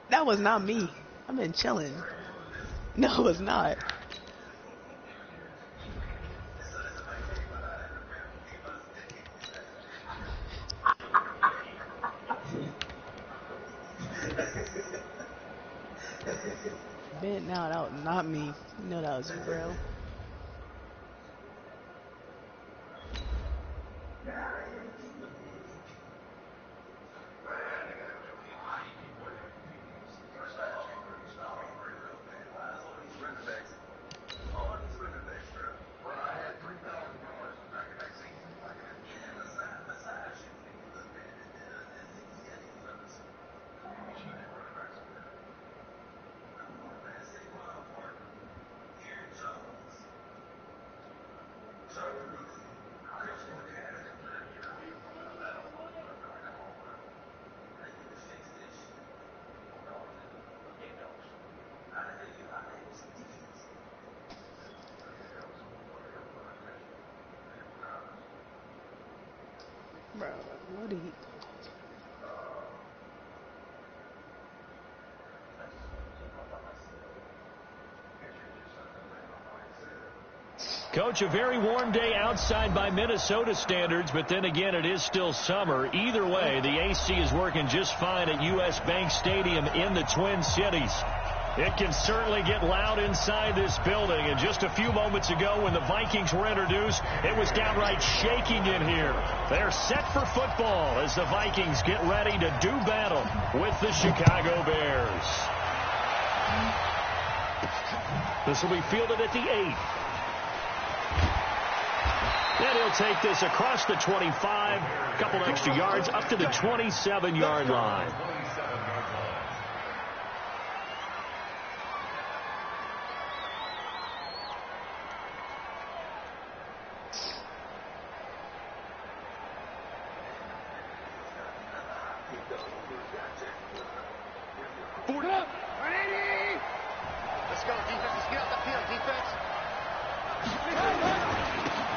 That was not me. I've been chilling. No, it's not. Ben, no, that was not me. You know that was you, bro. Bro, what are you? Coach, a very warm day outside by Minnesota standards, but then again, it is still summer. Either way, the AC is working just fine at U.S. Bank Stadium in the Twin Cities. It can certainly get loud inside this building, and just a few moments ago when the Vikings were introduced, it was downright shaking in here. They're set for football as the Vikings get ready to do battle with the Chicago Bears. This will be fielded at the 8. And he'll take this across the 25, a couple extra yards up to the 27-yard line.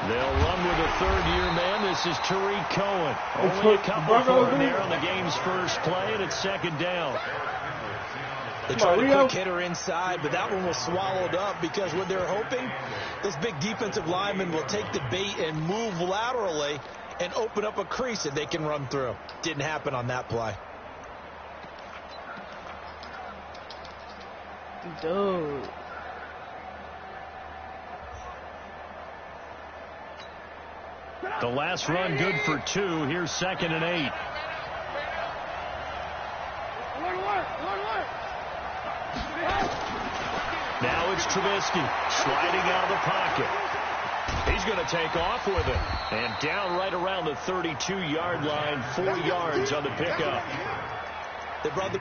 They'll run with a third-year man. This is Tariq Cohen. Only a couple for him there on the game's first play, and it's second down. They tried a quick hitter inside, but that one was swallowed up because what they're hoping, this big defensive lineman will take the bait and move laterally and open up a crease that they can run through. Didn't happen on that play. Dude. The last run good for 2. Here's 2nd and 8. Now it's Trubisky sliding out of the pocket. He's going to take off with it. And down right around the 32-yard line, 4 yards on the pickup. They brought the...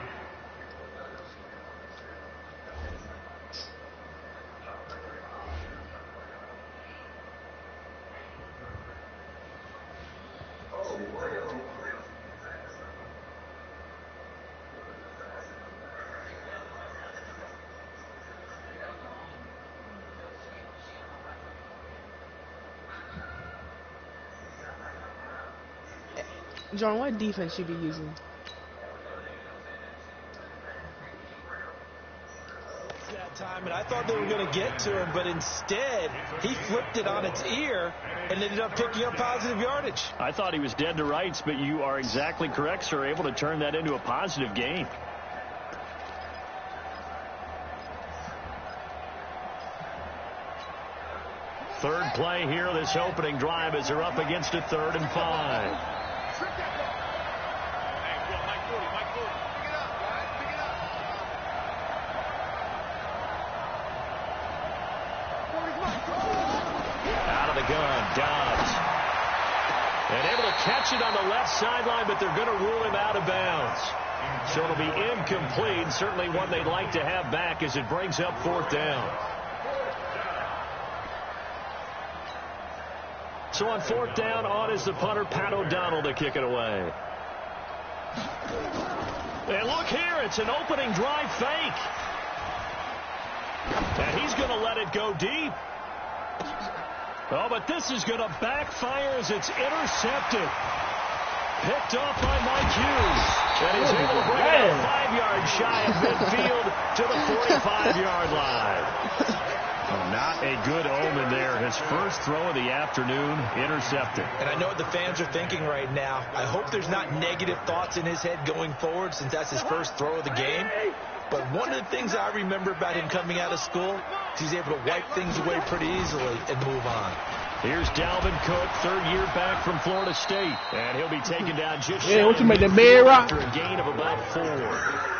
John, what defense should be using? That time, and I thought they were going to get to him, but instead he flipped it on its ear and ended up picking up positive yardage. I thought he was dead to rights, but you are exactly correct, sir. Able to turn that into a positive gain. Third play here, this opening drive, as they're up against a 3rd and 5. Out of the gun, Dobbs. And able to catch it on the left sideline, but they're going to rule him out of bounds. So it'll be incomplete, certainly one they'd like to have back as it brings up 4th down. So on 4th down, on is the punter, Pat O'Donnell, to kick it away. And look here, it's an opening drive fake. And he's going to let it go deep. Oh, but this is going to backfire as it's intercepted. Picked off by Mike Hughes. And he's able to bring it out 5 yards shy of midfield to the 45-yard line. Not a good omen there. His first throw of the afternoon, intercepted. And I know what the fans are thinking right now. I hope there's not negative thoughts in his head going forward since that's his first throw of the game. But one of the things I remember about him coming out of school is he's able to wipe things away pretty easily and move on. Here's Dalvin Cook, 3rd year back from Florida State. And he'll be taken down just what you make the bed rock? after a gain of about 4.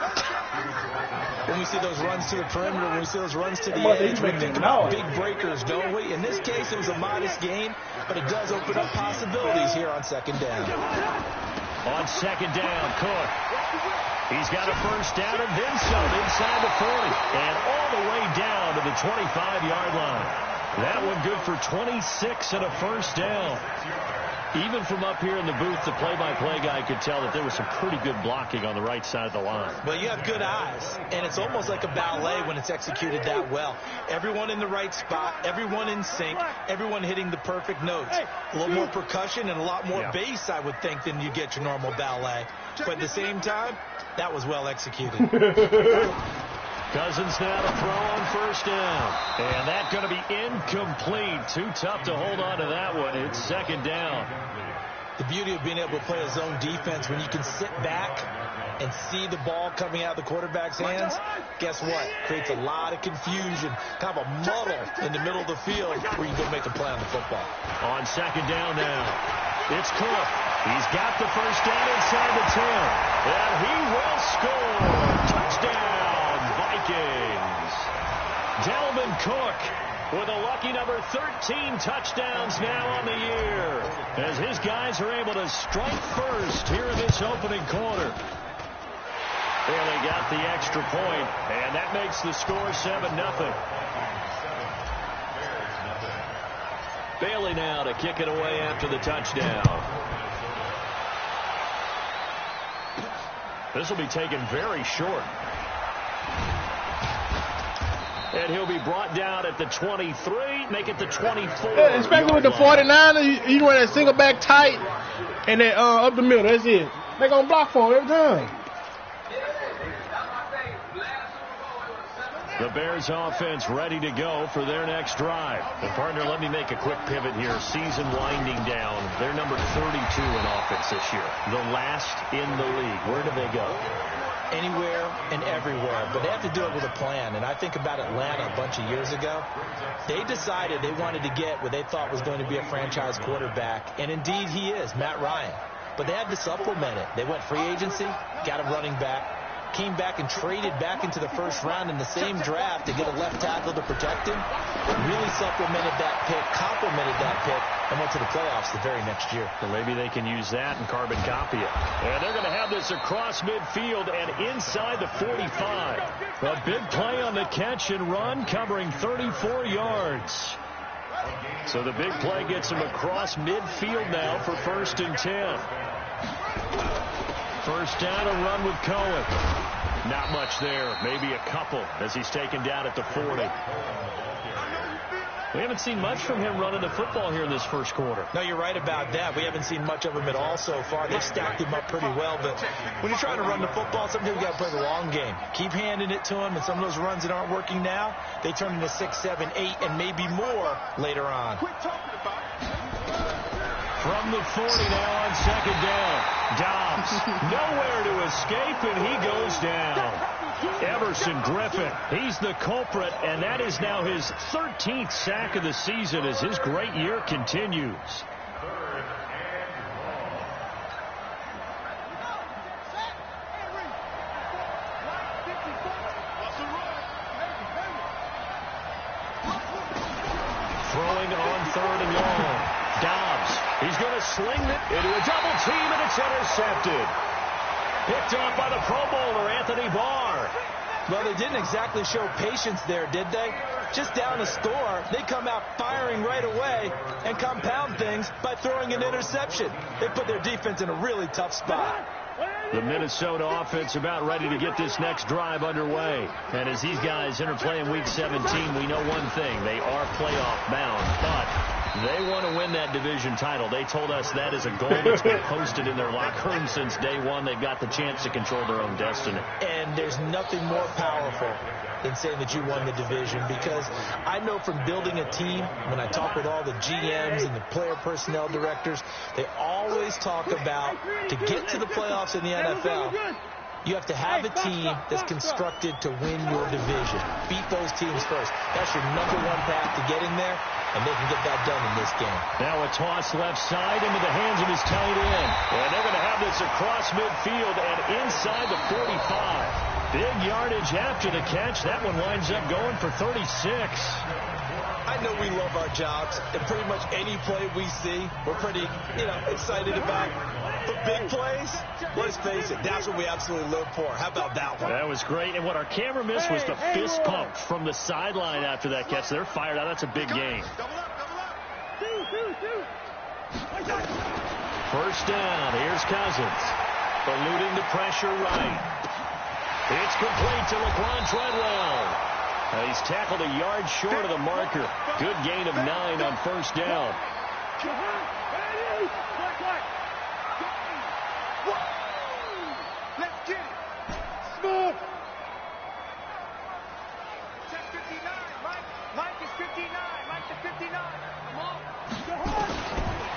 When we see those runs to the perimeter, when we see those runs to the edge, we think about big breakers, don't we? In this case, it was a modest gain, but it does open up possibilities here on 2nd down. On 2nd down, Cook. He's got a first down and then some inside the 40. And all the way down to the 25-yard line. That one good for 26 and a first down. Even from up here in the booth, the play-by-play guy could tell that there was some pretty good blocking on the right side of the line. Well, you have good eyes, and it's almost like a ballet when it's executed that well. Everyone in the right spot, everyone in sync, everyone hitting the perfect notes. A little more percussion and a lot more bass, I would think, than you get your normal ballet. But at the same time, that was well executed. Cousins now to throw on first down. And that's going to be incomplete. Too tough to hold on to that one. It's 2nd down. The beauty of being able to play a zone defense when you can sit back and see the ball coming out of the quarterback's hands, guess what? Creates a lot of confusion, kind of a muddle in the middle of the field where you can go make a play on the football. On 2nd down now, it's Cook. He's got the first down inside the 10. And he will score. Touchdown, Vikings. Dalvin Cook with a lucky number 13 touchdowns now on the year, as his guys are able to strike first here in this opening quarter. Bailey got the extra point, and that makes the score 7-0. Bailey now to kick it away after the touchdown. This will be taken very short. And he'll be brought down at the 23, make it the 24. Yeah, especially with the 49ers, you run that single back tight, and then up the middle, that's it. They're going to block for him every time. The Bears offense ready to go for their next drive. And partner, let me make a quick pivot here. Season winding down. They're number 32 in offense this year. The last in the league. Where do they go? Anywhere and everywhere, but they have to do it with a plan. And I think about Atlanta a bunch of years ago. They decided they wanted to get what they thought was going to be a franchise quarterback, and indeed he is, Matt Ryan. But they had to supplement it. They went free agency, got a running back, came back and traded back into the first round in the same draft to get a left tackle to protect him. Really supplemented that pick, complemented that pick, and went to the playoffs the very next year. Well, maybe they can use that and carbon copy it. And they're going to have this across midfield and inside the 45. A big play on the catch and run, covering 34 yards. So the big play gets him across midfield now for 1st and 10. First down, a run with Cohen. Not much there, maybe a couple as he's taken down at the 40. We haven't seen much from him running the football here in this first quarter. No, you're right about that. We haven't seen much of him at all so far. They've stacked him up pretty well, but when you're trying to run the football, sometimes you got to play the long game. Keep handing it to him, and some of those runs that aren't working now, they turn into 6, 7, 8, and maybe more later on. From the 40 now on 2nd down. Dobbs nowhere to escape, and he goes down. Everson Griffin, he's the culprit, and that is now his 13th sack of the season as his great year continues. Throwing on 3rd and long. Dobbs, he's going to sling it into a double team, and it's intercepted. Picked off by the Pro Bowler, Anthony Barr. Well, they didn't exactly show patience there, did they? Just down a score, they come out firing right away and compound things by throwing an interception. They put their defense in a really tough spot. The Minnesota offense about ready to get this next drive underway. And as these guys interplay in Week 17, we know one thing. They are playoff bound, but they want to win that division title. They told us that is a goal that's been posted in their locker room since day one. They've got the chance to control their own destiny. And there's nothing more powerful than saying that you won the division, because I know from building a team, when I talk with all the GMs and the player personnel directors, they always talk about, to get to the playoffs in the NFL, you have to have a team that's constructed to win your division. Beat those teams first. That's your #1 path to getting there, and they can get that done in this game. Now a toss left side into the hands of his tight end. And they're going to have this across midfield and inside the 45. Big yardage after the catch. That one winds up going for 36. I know we love our jobs, and pretty much any play we see, we're pretty, excited about. But big plays, let's face it, that's what we absolutely live for. How about that one? That was great. And what our camera missed was the fist pump from the sideline after that catch. They're fired out. That's a big game. First down. Here's Cousins. Eluding the pressure right. It's complete to Laquan Treadwell. He's tackled a yard short of the marker. Good gain of 9 on first down. Let's get it. Smooth. Check 59. Mike is 59. Mike to 59. Come on.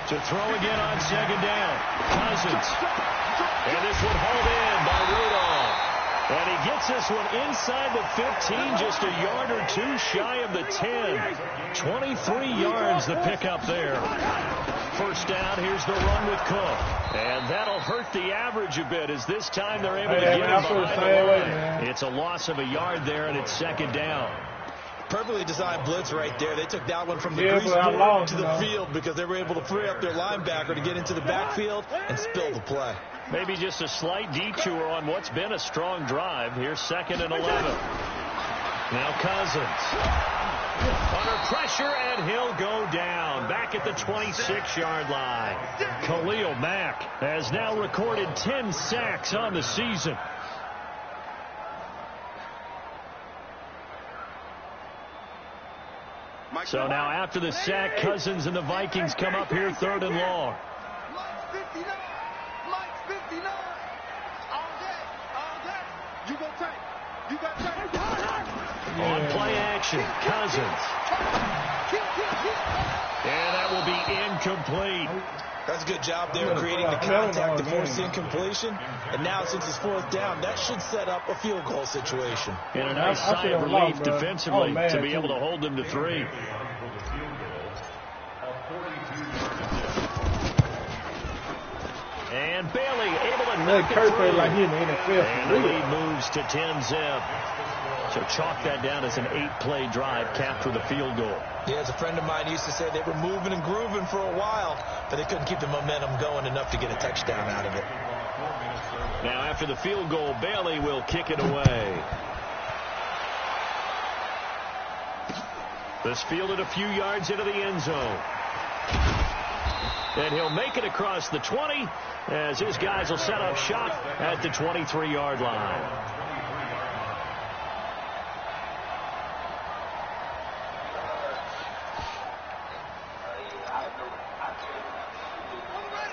To throw again on second down. Cousins. And this one hauled in by Rudolph. And he gets this one inside the 15, just a yard or two shy of the 10. 23 yards the pickup there. First down, here's the run with Cook. And that'll hurt the average a bit, as this time they're able to get him behind the line. It's a loss of a yard there, and it's second down. Perfectly designed blitz right there. They took that one from the grease board to the field because they were able to free up their linebacker to get into the backfield and spill the play. Maybe just a slight detour on what's been a strong drive. Here's 2nd and 11. Now Cousins. Under pressure, and he'll go down. Back at the 26-yard line. Khalil Mack has now recorded 10 sacks on the season. So now after the sack, Cousins and the Vikings come up here 3rd and long. Mike's 59. Mike's 59. All day. All day. You go take. You got take. On play action, Cousins. And that will be incomplete. That's a good job there creating the contact to force incompletion. And now since it's 4th down, that should set up a field goal situation. And a nice sigh of relief defensively to be able to hold them to 3. And Bailey able to knock it through. And the lead moves to 10-zip. So chalk that down as an 8-play drive capped with a field goal. Yeah, as a friend of mine used to say, they were moving and grooving for a while, but they couldn't keep the momentum going enough to get a touchdown out of it. Now after the field goal, Bailey will kick it away. This fielded a few yards into the end zone. And he'll make it across the 20 as his guys will set up shop at the 23-yard line.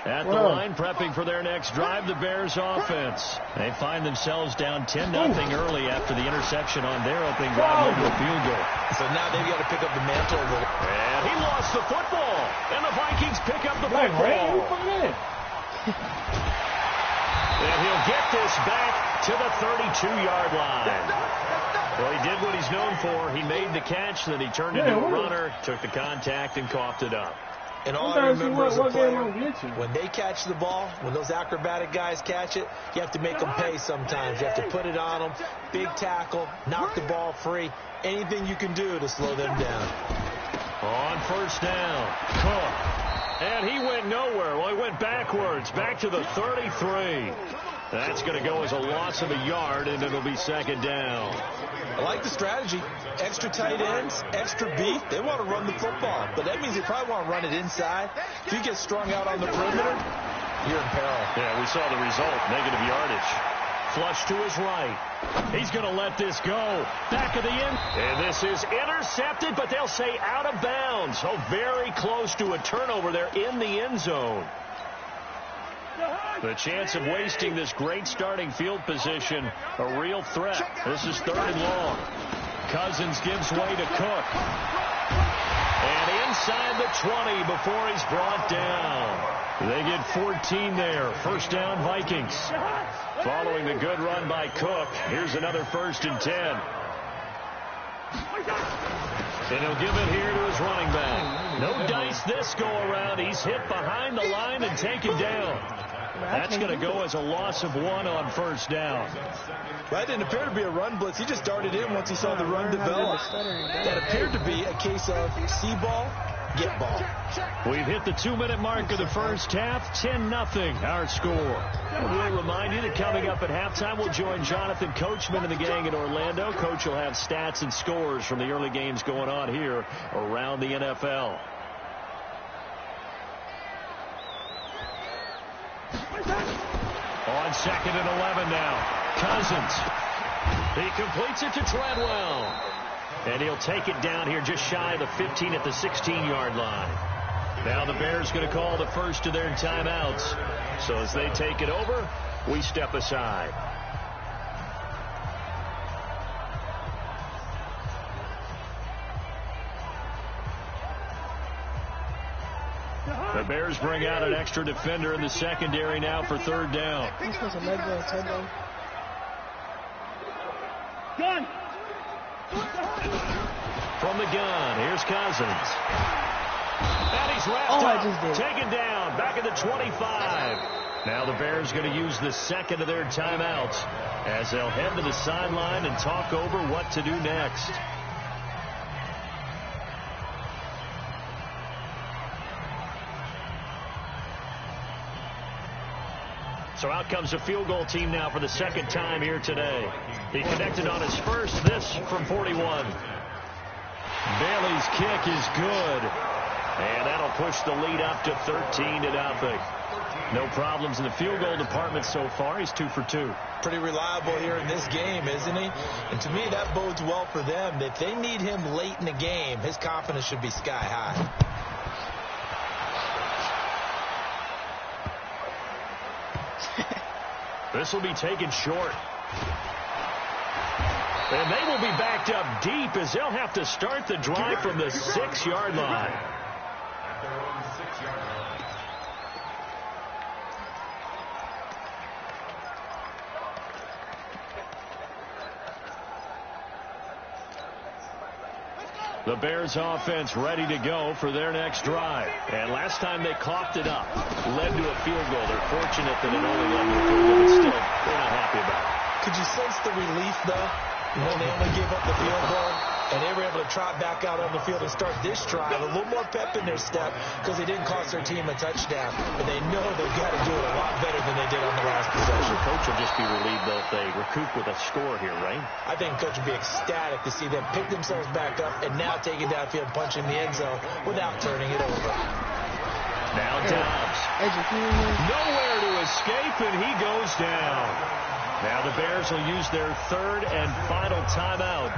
At the line, prepping for their next drive, the Bears offense. They find themselves down 10-0 early after the interception on their opening drive over the field goal. So now they've got to pick up the mantle a little. And he lost the football. And the Vikings pick up the football. And he'll get this back to the 32-yard line. Well, he did what he's known for. He made the catch, then he turned into a runner, took the contact, and coughed it up. And all I remember as a player, when they catch the ball, when those acrobatic guys catch it, you have to make them pay sometimes. You have to put it on them, big tackle, knock the ball free, anything you can do to slow them down. On first down, Cook. And he went nowhere. Well, he went backwards, back to the 33. That's going to go as a loss of a yard, and it'll be second down. I like the strategy. Extra tight ends, extra beef. They want to run the football, but that means they probably want to run it inside. If you get strung out on the perimeter, you're in peril. Yeah, we saw the result, negative yardage. Flush to his right. He's going to let this go. Back of the end. And this is intercepted, but they'll say out of bounds. So very close to a turnover there in the end zone. The chance of wasting this great starting field position, a real threat. This is 3rd and long. Cousins gives way to Cook. And inside the 20 before he's brought down. They get 14 there. First down, Vikings. Following the good run by Cook, here's another 1st and 10. And he'll give it here to his running back. No dice this go around. He's hit behind the line and taken down. That's going to go as a loss of 1 on 1st down. That didn't appear to be a run blitz. He just darted in once he saw the run develop. That appeared to be a case of see ball, get ball. We've hit the 2-minute mark of the first half. 10-0 our score. We'll remind you that coming up at halftime, we'll join Jonathan Coachman and the gang in Orlando. Coach will have stats and scores from the early games going on here around the NFL. On 2nd and 11 now. Cousins. He completes it to Treadwell. And he'll take it down here just shy of the 15 at the 16-yard line. Now the Bears going to call the first of their timeouts. So as they take it over, we step aside. The Bears bring out an extra defender in the secondary now for 3rd down. Gun. From the gun, here's Cousins. And he's wrapped up, taken down, back at the 25. Now the Bears going to use the second of their timeouts as they'll head to the sideline and talk over what to do next. So out comes the field goal team now for the 2nd time here today. He connected on his first, this from 41. Bailey's kick is good. And that'll push the lead up to 13-0. No problems in the field goal department so far. He's 2 for 2. Pretty reliable here in this game, isn't he? And to me, that bodes well for them. If they need him late in the game, his confidence should be sky high. This will be taken short. And they will be backed up deep as they'll have to start the drive from the 6-yard line. The Bears offense ready to go for their next drive. And last time they coughed it up, led to a field goal. They're fortunate that it only led to a field goal, but still, they're not happy about it. Could you sense the relief, though, when they only gave up the field goal and they were able to trot back out on the field and start this drive? A little more pep in their step because they didn't cost their team a touchdown. But they know they've got to do it a lot better than they did on the last possession. The coach will just be relieved, though, if they recoup with a score here, right? I think coach would be ecstatic to see them pick themselves back up and now take it downfield, punch in the end zone without turning it over. Now Dobbs. Nowhere to escape, and he goes down. Now the Bears will use their 3rd and final timeout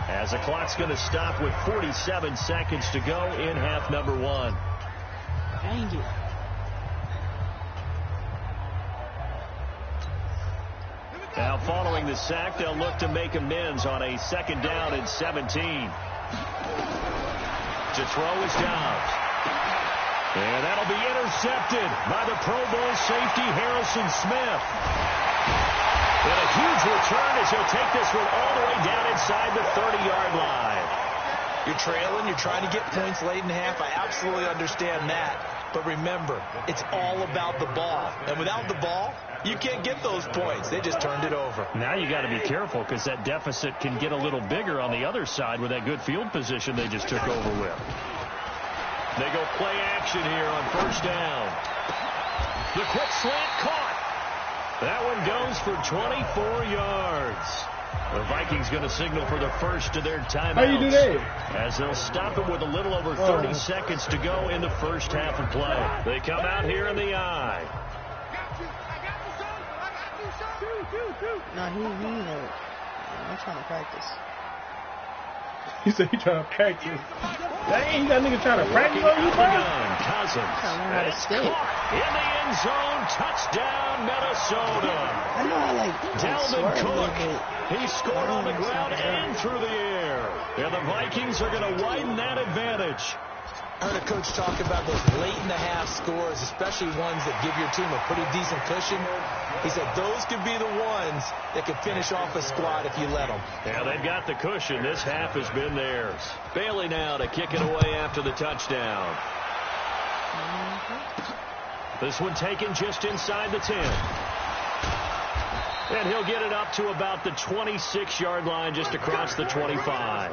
as the clock's going to stop with 47 seconds to go in half number 1. Dang it. Now following the sack, they'll look to make amends on a 2nd down and 17. To throw is Dobbs. And that'll be intercepted by the Pro Bowl safety Harrison Smith. And a huge return as he'll take this one all the way down inside the 30-yard line. You're trailing. You're trying to get points late in the half. I absolutely understand that. But remember, it's all about the ball. And without the ball, you can't get those points. They just turned it over. Now you got to be careful because that deficit can get a little bigger on the other side with that good field position they just took over with. They go play action here on 1st down. The quick slant caught. That one goes for 24 yards. The Vikings going to signal for the first of their timeouts. How you do that? As they'll stop it with a little over 30 seconds to go in the first half of play. They come out here in the I. No, he hurt. I'm trying to practice. He said he trying to practice. Dang, that nigga trying to practice on you, bro? Cousins. And it's caught in the end zone. Touchdown, Minnesota. I know I like Dalvin Cook. He scored on the ground understand. and through the air. And the Vikings are going to widen that advantage. I heard a coach talk about those late-in-the-half scores, especially ones that give your team a pretty decent cushion. He said those could be the ones that could finish off a squad if you let them. Yeah, they've got the cushion. This half has been theirs. Bailey now to kick it away after the touchdown. This one taken just inside the 10. And he'll get it up to about the 26-yard line, just across the 25.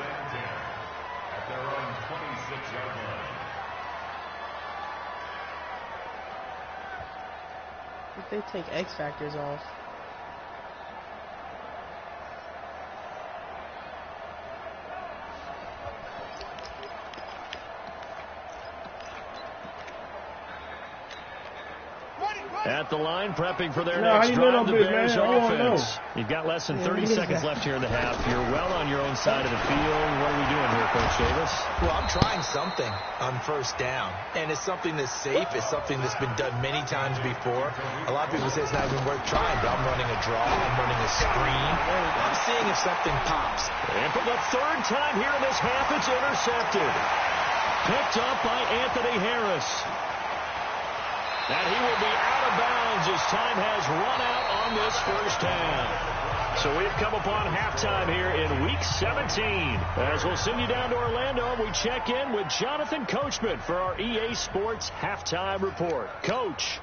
If they take X factors off. At the line, prepping for their next drive, the Bears offense. You've got less than 30 seconds left here in the half. You're well on your own side of the field. What are we doing here, Coach Davis? Well, I'm trying something on first down, and it's something that's safe. It's something that's been done many times before. A lot of people say it's not even worth trying, but I'm running a draw. I'm running a screen. I'm seeing if something pops. And for the third time here in this half, it's intercepted. Picked up by Anthony Harris. And he will be out of bounds as time has run out on this first half. So we've come upon halftime here in Week 17. As we'll send you down to Orlando, we check in with Jonathan Coachman for our EA Sports Halftime Report. Coach,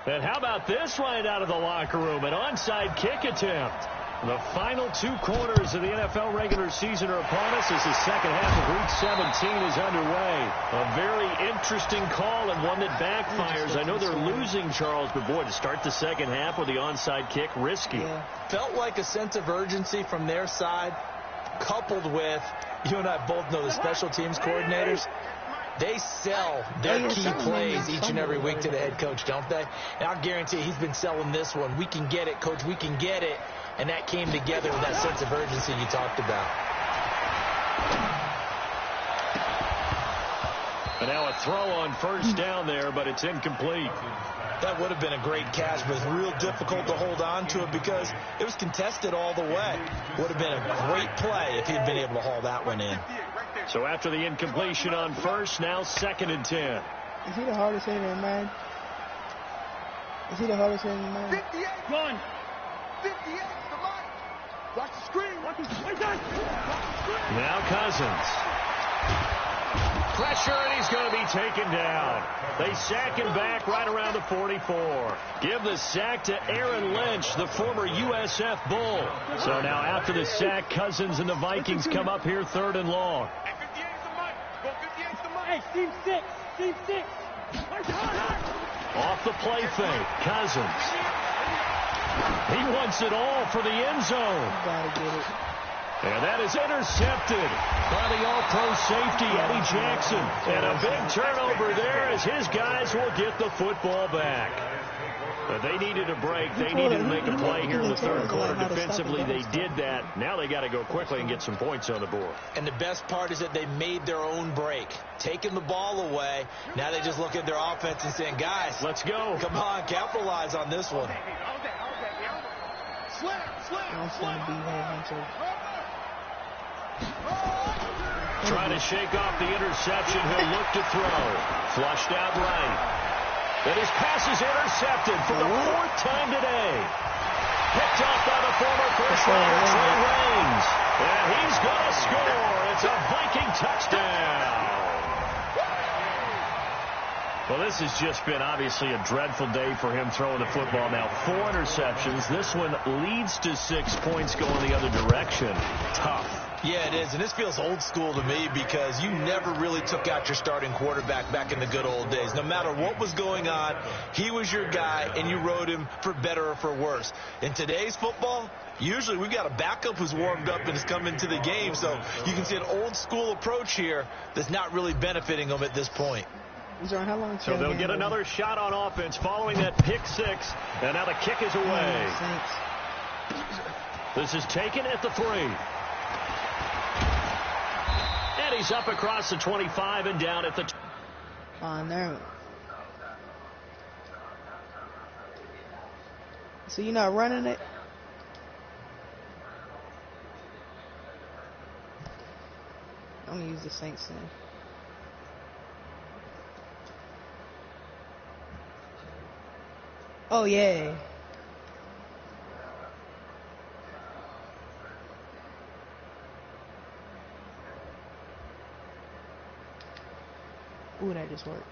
and how about this right out of the locker room? An onside kick attempt. The final 2 quarters of the NFL regular season are upon us as the second half of Week 17 is underway. A very interesting call and one that backfires. I know they're losing, Charles, but boy, to start the second half with the onside kick, risky. Yeah. Felt like a sense of urgency from their side, coupled with, you and I both know the special teams coordinators. They sell their key plays each and every week to the head coach, don't they? And I'll guarantee he's been selling this one. We can get it, coach. We can get it. And that came together with that sense of urgency you talked about. And now a throw on first down there, but it's incomplete. That would have been a great catch, but it's real difficult to hold on to it because it was contested all the way. Would have been a great play if he'd been able to haul that one in. So after the incompletion on first, now 2nd and 10. Is he the hardest hitter in man? Is he the hardest hitter in man? 58. Run. 58. Watch the screen. Watch the screen. Now Cousins. Pressure, and he's going to be taken down. They sack him back right around the 44. Give the sack to Aaron Lynch, the former USF Bull. So now after the sack, Cousins and the Vikings come up here 3rd and long. Hey, Team 6. Team 6. Off the play fake, Cousins. He wants it all for the end zone. Gotta get it. And that is intercepted by the all-pro safety, Eddie Jackson. And a big turnover there as his guys will get the football back. But they needed a break. They needed to make a play here in the 3rd quarter. Defensively, they did that. Now they got to go quickly and get some points on the board. And the best part is that they made their own break. Taking the ball away. Now they just look at their offense and saying, guys, let's go. Come on, capitalize on this one. Trying to shake off the interception. He'll look to throw. Flushed out right. And his pass is intercepted for the 4th time today. Picked off by the former first rounder, Trey Reigns. And he's going to score. It's a Viking touchdown. Well, this has just been obviously a dreadful day for him throwing the football. Now 4 interceptions. This one leads to 6 points going the other direction. Tough. Yeah, it is, and this feels old school to me because you never really took out your starting quarterback back in the good old days. No matter what was going on, he was your guy, and you rode him for better or for worse. In today's football, usually we've got a backup who's warmed up and has come into the game, so you can see an old school approach here that's not really benefiting them at this point. How long so they'll get another shot on offense following that pick 6, and now the kick is away. This is taken at the 3. And he's up across the 25 and down at the on there. So you're not running it? I'm going to use the Saints then. Oh, yeah. Ooh, that just worked.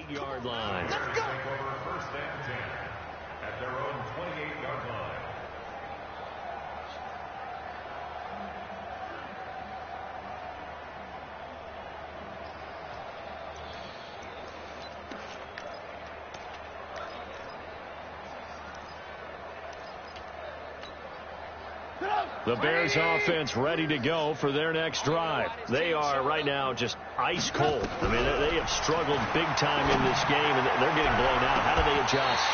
Yard line. Let's go. First and 10 at their own 28-yard line. The Bears offense ready to go for their next drive. They are right now just ice cold. I mean, they have struggled big time in this game, and they're getting blown out. How do they adjust?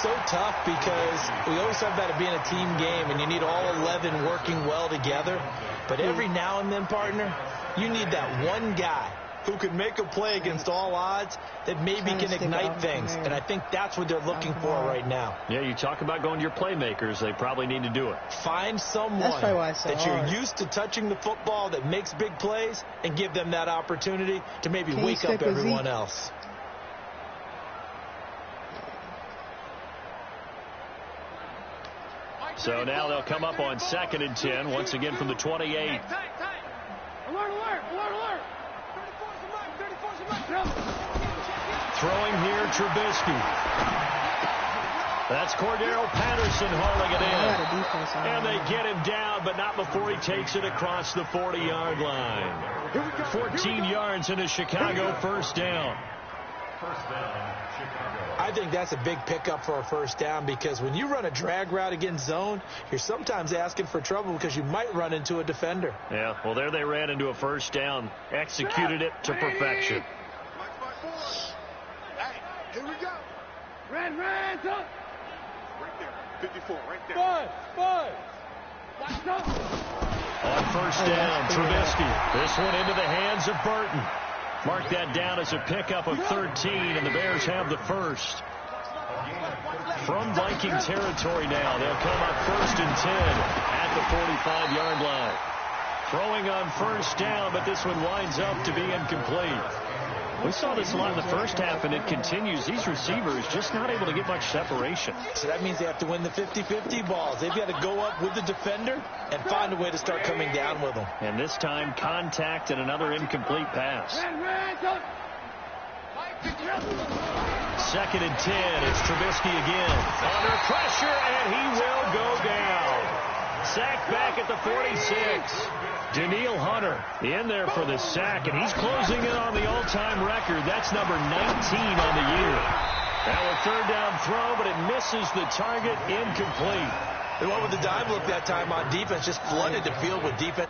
So tough because we always talk about it being a team game, and you need all 11 working well together. But every now and then, partner, you need that one guy who can make a play against all odds that maybe can ignite things. And I think that's what they're looking for right now. Yeah, you talk about going to your playmakers. They probably need to do it. Find someone that you're used to touching the football that makes big plays and give them that opportunity to maybe wake up everyone else. So now they'll come up on 2nd and 10, once again from the 28. Alert, alert, alert, alert. Throwing here, Trubisky. That's Cordero Patterson hauling it in. And they get him down, but not before he takes it across the 40-yard line. 14 yards in a Chicago first down. I think that's a big pickup for a first down because when you run a drag route against zone, you're sometimes asking for trouble because you might run into a defender. Yeah, well, there they ran into a first down, executed it to perfection. Hey, here we go. Red, up. Right there, 54, right there. Five. Watch up. On first down, Trubisky. This one into the hands of Burton. Mark that down as a pickup of 13, and the Bears have the first. From Viking territory now, they'll come up 1st and 10 at the 45-yard line. Throwing on first down, but this one winds up to be incomplete. We saw this a lot in the first half, and it continues. These receivers just not able to get much separation. So that means they have to win the 50-50 balls. They've got to go up with the defender and find a way to start coming down with them. And this time, contact and another incomplete pass. 2nd and 10. It's Trubisky again. Under pressure, and he will go down. Sacked back at the 46. Danielle Hunter in there for the sack, and he's closing in on the all-time record. That's number 19 on the year. Now a 3rd down throw, but it misses the target, incomplete. And what would the dive look that time on defense? Just flooded the field with defense.